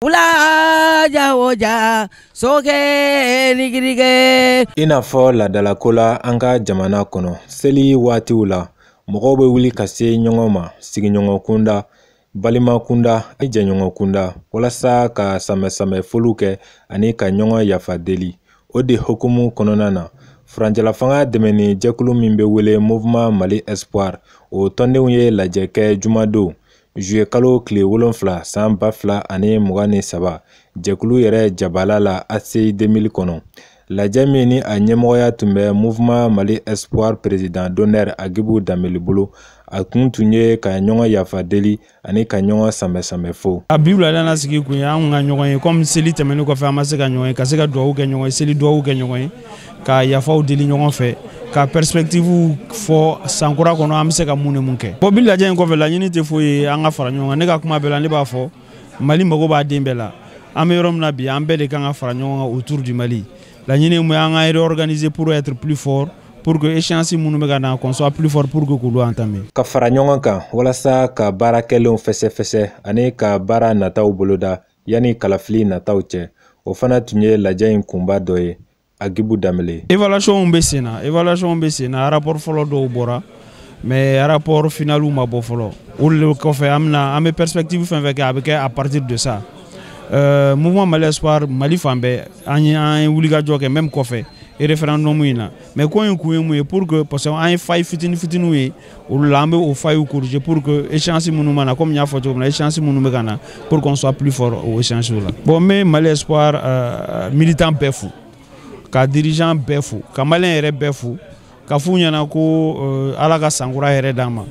Ula jawoja soke nigirige ina fo ladalako la an ka jamana kɔnɔ seli waatiw la mɔgɔw bɛ wuli ka se ɲɔgɔn ma sigiɲɔgɔn kunda balima kunda jɛɲɔgɔn kunda walasa ka samɛ foliw kɛ ani ka ɲɔgɔn yafa deli o de hukumu kɔnɔna na Furancɛlafanga dɛmɛni jɛkulu min bɛ wele Mouvement Mali Espoir o tɔndenw ye lajɛ kɛ jumadon juillet kalo tile 7 san 2023 jɛkulu yɛrɛ jabala la ACI 2000 kɔnɔ lajɛ min ni a ɲɛmɔgɔya tun bɛ Mouvement Mali Espoir président d'honneur Agibu Danbɛlɛ bolo a kun tun ye ka ɲɔgɔn yafa deli ani ka ɲɔgɔn samɛ fo a bibla dana sigi kun an ka ɲɔgɔn ye comme seli tɛmɛnen kɔfɛ an ma se ka ɲɔgɔn ye ka se ka duwawu kɛ ɲɔgɔn ye seli duwawu kɛ ɲɔgɔn ye ka yafaw deli ɲɔgɔn fɛ ka perspective fɔ sankura kɔnɔ an bɛ se ka mun ni mun kɛ bon bi lajɛ in kɔfɛ laɲini tɛ foyi an ka fara ɲɔgɔn kan ne ka kuma bɛɛ la ne b'a fɔ Mali mago b'a den bɛɛ la an bɛ yɔrɔ min na bi an bɛɛ de kan ka fara ɲɔgɔn kan autour du Mali laɲini mun an ka réorganiser pour être plus fort pour que échéance minnu bɛ ka na qu'on soit plus fort pour que k'olu entamer ka fara ɲɔgɔn kan walasa ka baarakɛlenw fɛsɛfɛsɛ ani ka baara nataw boloda yani kalafili nataw cɛ o fana tun ye lajɛ in kunba dɔ ye Agibu Danbɛlɛ évaluation bɛ sen na rapport fɔlɔ dɔw bɔra mais rapport finalu ma bɔ fɔlɔ o de kɔfɛ an bɛ perspective fɛn fɛn kɛ a bɛ kɛ à partir de ça Mouvement Mali Espoir Mali fan bɛɛ an ye wulikajɔ kɛ même kɔfɛ référendum in na mais ko in kun ye mun ye pour que parce que an ye failles fitiniw ye olu la an bɛ o failles corriger pour que échéance minnu mana comme n y'a fɔ cogo min na échéance minnu bɛ ka na pour qu'on soit plus fort au échéance la bon n bɛ Mali Espoir militant bɛɛ fo ka dirigeant bɛɛ fo ka malien yɛrɛ bɛɛ fo ka f'u ɲɛna ko ala ka sankura yɛrɛ d'an ma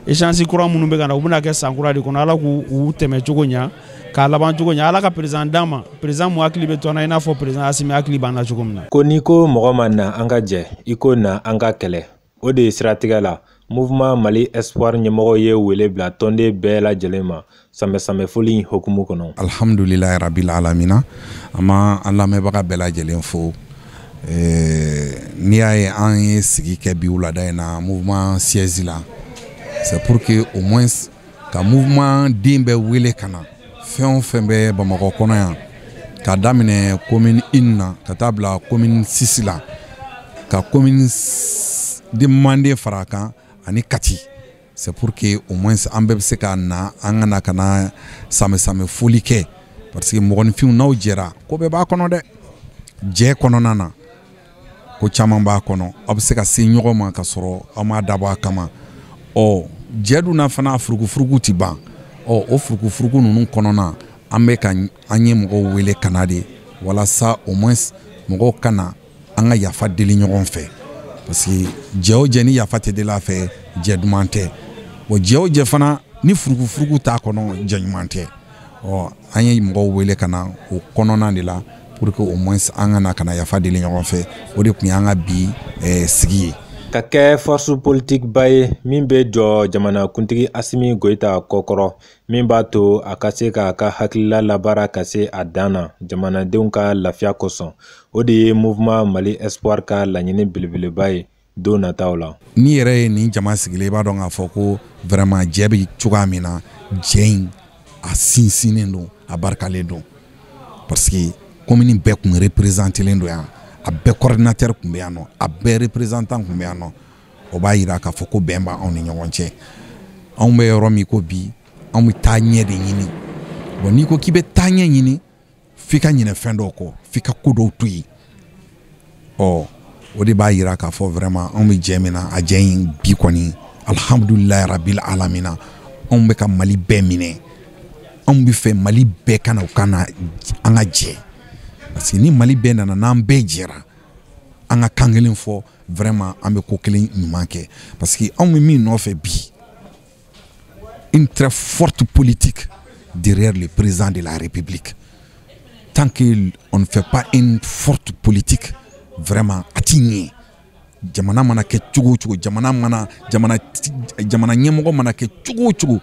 échéance kura minnu bɛ ka na u bɛna kɛ sankura de kɔnɔ ala k'u tɛmɛ cogo ɲa k'a laban cogo ɲa ala ka président d'an ma président mu hakili bɛ to an na i n'a fɔ président Asimi hakili b'an na cogo min na ko ni ko mɔgɔ ma na an ka jɛ i ko na an ka kɛlɛ o de ye siratigɛ la Mouvement Mali Espoir ɲɛmɔgɔ ye wele bila tɔnden bɛɛ lajɛlen ma samɛ foli in hukumu kɔnɔ alhamdulilahi rabil alamina an ma an lamɛnbaga bɛɛ lajɛlen fo n'i y'a ye an ye sigi kɛ bi wulada in na mouvement siège la c'est pour que au moins ka mouvement den bɛɛ wele ka na fɛn o fɛn bɛ Bamakɔ kɔnɔ yan ka daminɛ commune 1 na ka taa bila commune 6 la ka commune de Mande fara kan ani Kati c'est pour que au moins an bɛɛ bɛ se ka na an kana ka na samɛ foli kɛ parce que mɔgɔninfinw n'aw jɛra ko bɛɛ b'a kɔnɔ dɛ jɛ kɔnɔna na ko caman b'a kɔnɔ aw bɛ se ka se ɲɔgɔn ma ka sɔrɔ aw ma dabɔ a kama jɛ dun na fana furukufuruku ti ban o furukufuruku ninnu kɔnɔna an bɛ ka an ye mɔgɔw wele ka na de walasa au moins mɔgɔw ka na an ka yafa deli ɲɔgɔn fɛ parce que jɛ o jɛ ni yafa tɛ deli a fɛ jɛ duman tɛ jɛ o jɛ fana ni furukufuruku t'a kɔnɔ jɛ ɲuman tɛ an ye mɔgɔw wele ka na o kɔnɔna de la pour que au moins an kana yafa deli ɲɔgɔn fɛ o de kun ye an ka bi sigi ye ka kɛ force politique ba ye min bɛ jɔ jamanakuntigi Asimi Goyita kɔkɔrɔ min b'a to a ka se k'a ka hakilila labaara ka se a dan na jamanadenw ka lafiya kosɔn o de ye Mouvement Mali Espoir ka laɲini belebeleba ye don nataw la ni yɛrɛ ye nin jama sigilen i b'a dɔn k'a fɔ ko vraiment jɛ bɛ cogoya min na jɛ in a sinsinnen don a barikalen don parce que commune bɛɛ kun représentelen don yan a bɛɛ coordinateur kun bɛ yan nɔ a bɛɛ représentant kun bɛ yan nɔ o b'a yira k'a fɔ ko bɛn b'anw ni ɲɔgɔn cɛ anw bɛ yɔrɔ min ko bi anw bɛ taa ɲɛ de ɲini bon n'i ko k'i bɛ taa ɲɛ ɲini f'i ka ɲinɛ fɛn dɔw kɔ f'i ka ko dɔw to yen o de b'a yira k'a fɔ vraiment anw bɛ jɛ min na a jɛ in bi kɔni alhamdulilahi rabil alamina anw bɛ ka Mali bɛɛ minɛ anw bɛ fɛ Mali bɛɛ ka na u ka na an ka jɛ parce que ni Mali bɛɛ nana n'an bɛɛ jɛra an ka kan kelen fɔ vraiment an bɛ ko kelen ɲuman kɛ parce que anw bɛ min nɔfɛ bi une très forte politique derrière le président de la République tant qu'on ne fait pas une forte politique vraiment a ti ɲɛ jamana mana kɛ cogo o cogo jamana ɲɛmɔgɔ mana kɛ cogo o cogo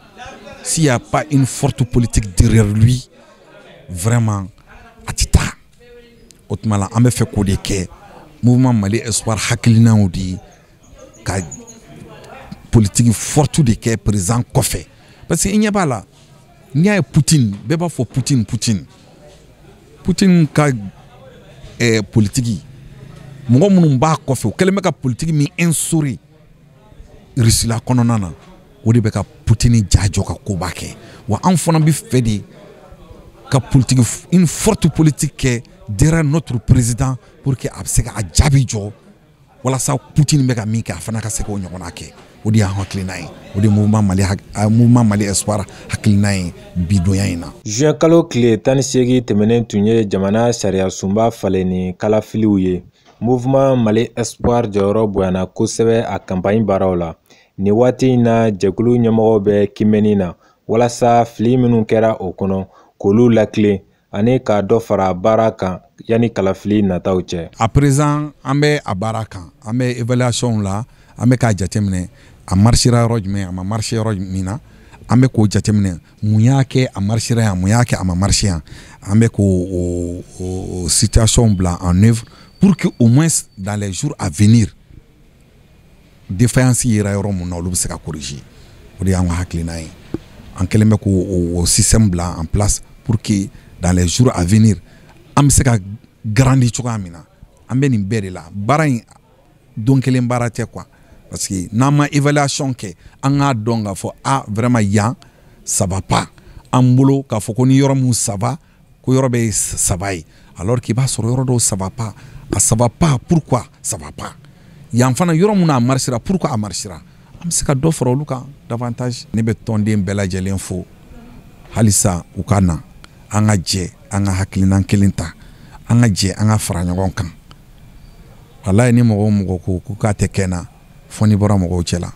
s'il y a pas une forte politique derrière lui vraiment a ti taa o tuma la an bɛ fɛ k'o de kɛ Mouvement Mali Espoir hakilinaw di ka politique forte de kɛ président kɔfɛ parce que i ɲɛ b'a la n'i y'a ye Poutine bɛɛ b'a fɔ Poutine ka politiki mɔgɔ minnu b'a kɔfɛ o kɛlen bɛ ka politiki min instaurer Russie la kɔnɔna na o de bɛ ka Poutine jajɔ ka koba kɛ wa an fana bɛ fɛ de ka politique une forte politique kɛ derrière notre président pour que a bɛ se ka jaabi jɔ walasa Poutine bɛ ka min kɛ a fana ka se k'o ɲɔgɔnna kɛ o de y'an hakilina ye o de mouvement Mali Espoir hakilina ye bidonya in na. Juin kalo tile 18 tɛmɛnen tun ye jamana sariya sunba falen ni kalafiliw ye. Mouvement Mali Espoir jɔyɔrɔ bonyana kosɛbɛ a campagne baaraw la. Ni waati in na jɛkulu ɲɛmɔgɔw bɛ kimɛni na walasa fili minnu kɛra o kɔnɔ k'olu lakile ani ka dɔ fara baara kan yani kalafili nataw cɛ. À présent an bɛ a baara kan an bɛ évaluation la an bɛ k'a jateminɛ a marchera yɔrɔ jumɛn a ma marché yɔrɔ min na an bɛ k'o jateminɛ mun y'a kɛ a marchera yan mun y'a kɛ a ma marché yan an bɛ k'o situation bila en œuvre pour que au moins dans les jours à venir défaillance yera yɔrɔ mun na olu bɛ se ka corriger o de y'an ka hakilina ye an kɛlen bɛ k'o système bila en place pour que dans les jours à venir an bɛ se ka grandi cogoya min na an bɛ nin bɛɛ de la baara in don kelen baara tɛ quoi parce que n'an ma évaluation kɛ an k'a dɔn k'a fɔ vraiment yan ça va pas an bolo k'a fɔ ko ni yɔrɔ mun ça va ko yɔrɔ bɛ ça va ye alors qu'il b'a sɔrɔ yɔrɔ dɔw ça va pas a ça va pas pourquoi ça va pas yan fana yɔrɔ mun a marchera pourquoi a marchera an bɛ se ka dɔ fara olu kan davantage ne bɛ tɔnden bɛɛ lajɛlen fo halisa u ka na an ka jɛ an ka hakilina kelen ta an ka jɛ an ka fara ɲɔgɔn kan walayi ni mɔgɔ ko k'a tɛ kɛ na fɔ ni bɔra mɔgɔw cɛla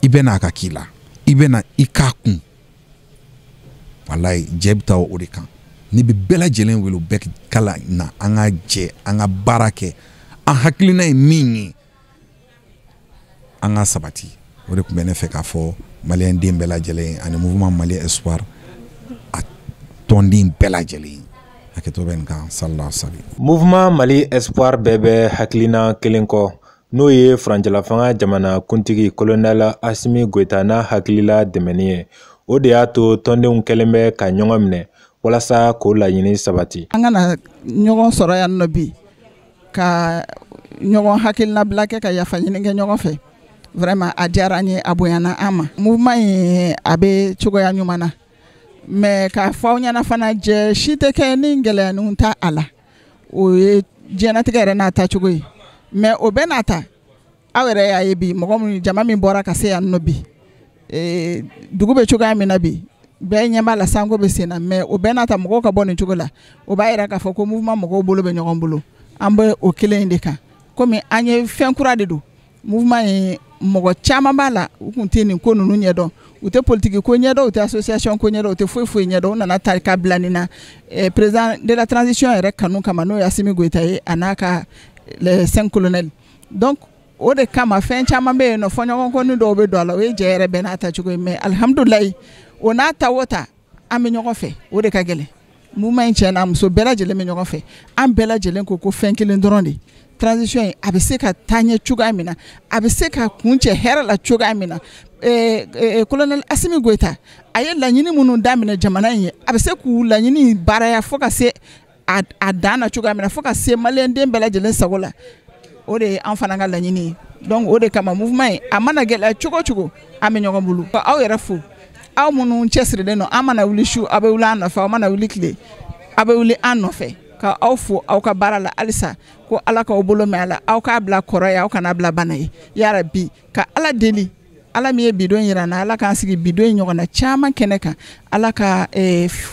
i bɛ n'a ka k'i la i bɛ na i k'a kun walayi jɛ bɛ taa o de kan ni bɛ bɛɛ lajɛlen wele bɛɛ kala na an ka jɛ an ka baara kɛ an hakilina ye min ye an ka sabati o de tun bɛ ne fɛ k'a fɔ maliyɛn den bɛɛ lajɛlen ani mouvement Mali Espoir a tɔnden bɛɛ lajɛlen hakɛto bɛ nin kan sallallahu alaihi mouvement Mali Espoir bɛɛ bɛ hakilina kelen kɔ n'o ye farancɛlafanga jamana kuntigi colonel Asimi Goita n'a hakilila dɛmɛni ye o de y'a to tɔndenw kɛlen bɛ ka ɲɔgɔn minɛ walasa k'o laɲini sabati. An kana ɲɔgɔn sɔrɔ yan nɔ bi ka ɲɔgɔn hakilina bila kɛ ka yafa ɲini kɛ ɲɔgɔn fɛ vraiment a diyara an ye a bonyana an ma mouvement in a bɛ cogoya ɲuman na mais k'a fɔ aw ɲɛna fana jɛ si tɛ kɛ ni gɛlɛyaninw ta a la o ye diɲɛnatigɛ yɛrɛ n'a ta cogo ye mais o bɛɛ n'a ta aw yɛrɛ y'a ye bi mɔgɔ min jama min bɔra ka se yan nɔ bi dugu bɛ cogoya min na bi bɛɛ ɲɛ b'a la sanko bɛ sen na mais o bɛɛ n'a ta mɔgɔw ka bɔ nin cogo la o b'a yira k'a fɔ ko mouvement mɔgɔw bolo bɛ ɲɔgɔn bolo an bɛ o kelen in de kan komi an ye fɛn kura de don mouvement in mɔgɔ caman b'a la u kun tɛ nin ko ninnu ɲɛdɔn u tɛ politique ko ɲɛdɔn u tɛ association ko ɲɛdɔn u tɛ foyi foyi ɲɛdɔn u nana ta ka bila nin na président de la transition yɛrɛ kanu kama n'o ye Asimi Goita ye a n'a ka les 5 colonels donc o de kama fɛn caman bɛ yen nɔ fɔɲɔgɔnkɔni dɔw bɛ don a la o ye jɛ yɛrɛ bɛɛ n'a ta cogo ye mais alhamdulilayi o n'a ta o ta an bɛ ɲɔgɔn fɛ o de ka gɛlɛn mouvement in tiɲɛna muso bɛɛ lajɛlen bɛ ɲɔgɔn fɛ an bɛɛ lajɛlen ko fɛn kelen dɔrɔn de transition in a bɛ se ka taa ɲɛ cogoya min na a bɛ se ka kun cɛ hɛrɛ la cogoya min na colonel Asimi Goita a ye laɲini minnu daminɛ jamana in ye a bɛ se k'u laɲini baaraya fo ka se a dan na cogoya min na fo ka se maliyɛnden bɛɛ lajɛlen sago la o de ye an fana ka laɲini ye donc o de kama mouvement in a mana gɛlɛya cogo cogo an bɛ ɲɔgɔn bolo aw yɛrɛ fo aw minnu cɛsirilen don an mana wuli su aw bɛ wuli an nɔfɛ aw mana wuli tile aw bɛ wuli an nɔfɛ ka aw fo aw ka baara la halisa ko Ala k'aw bolo mɛn a la aw k'a bila kɔrɔ ye aw kana bila bana ye yarabi ka Ala deli Ala min ye bidon yira na Ala k'an sigi bidon in ɲɔgɔnna caman kɛnɛ kan Ala ka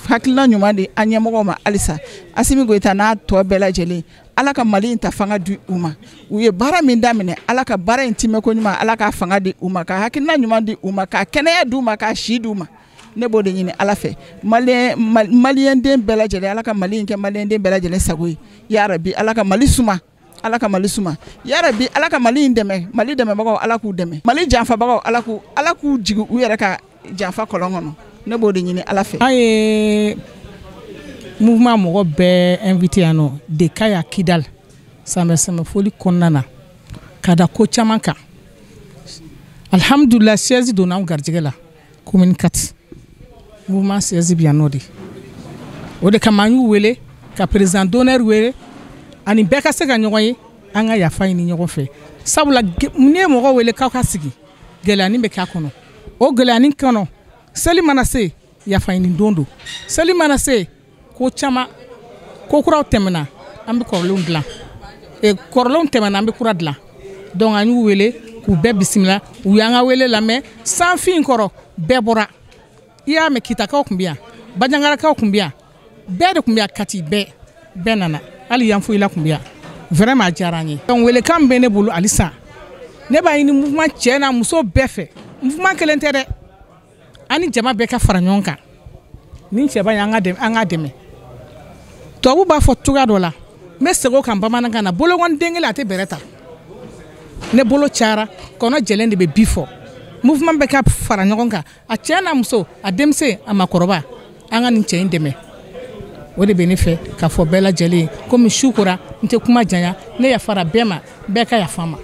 hakilina ɲuman di an ɲɛmɔgɔw ma halisa Asimi Goita n'a tɔ bɛɛ lajɛlen Ala ka Mali in ta fanga di u ma u ye baara min daminɛ Ala ka baara in timɛ ko ɲuman Ala ka fanga di u ma ka hakilina ɲuman di u ma ka kɛnɛya di u ma ka si di u ma ne b'o de ɲini Ala fɛ maliyɛnden bɛɛ lajɛlen Ala ka Mali in kɛ maliyɛnden bɛɛ lajɛlen sago ye yarabi Ala ka Mali suma Ala ka Mali suma yarabi Ala ka Mali in dɛmɛ Mali dɛmɛbagaw Ala k'u dɛmɛ Mali janfabagaw Ala k'u jigi u yɛrɛ ka janfa kɔlɔn kɔnɔ ne b'o de ɲini Ala fɛ. An ye mouvement mɔgɔ bɛɛ invité yan nɔ de Kaya Kidal samɛfoli kɔnɔna na ka da ko caman kan alhamdulillah siège donna anw garijɛgɛ la commune 4 mouvement siège bi yan nɔ de o de kama an y'u wele ka président d'honneur wele ani bɛɛ ka se ka ɲɔgɔn ye an ka yafa ɲini ɲɔgɔn fɛ sabula n'i ye mɔgɔ wele k'aw ka sigi gɛlɛyani bɛ k'a kɔnɔ o gɛlɛyani kɔnɔ seli mana se yafa ɲini don do seli mana se ko caman ko kuraw tɛmɛna an bɛ kɔrɔlenw dilan kɔrɔlenw tɛmɛna an bɛ kura dilan donc an y'u wele k'u bɛɛ bisimila u y'an ka wele lamɛn sanfin kɔrɔ bɛɛ bɔra i y'a mɛn kitakaw tun bɛ yan bajangarakaw tun bɛ yan bɛɛ de tun bɛ yan kati bɛɛ nana hali yanfoyila tun bɛ yan vraiment a diyara an ye donc welekan bɛ ne bolo halisa ne b'a ɲini mouvement cɛ n'a muso bɛɛ fɛ mouvement kelen tɛ dɛ an ni jama bɛɛ ka fara ɲɔgɔn kan ni cɛba ye an ka dɛmɛ tubabu b'a fɔ cogoya dɔ la n bɛ segin o kan bamanankan na bolokɔni den kelen a tɛ bɛrɛ ta ne bolo cayara kɔnɔ jɛlen de bɛ bi fɔ mouvement bɛ ka fara ɲɔgɔn kan a cɛ n'a muso a denmisɛn a makɔrɔba an ka nin cɛ in dɛmɛ o de bɛ ne fɛ k'a fɔ bɛɛ lajɛlen komi su kora n tɛ kuma janya ne yafara bɛɛ ma bɛɛ ka yafa n ma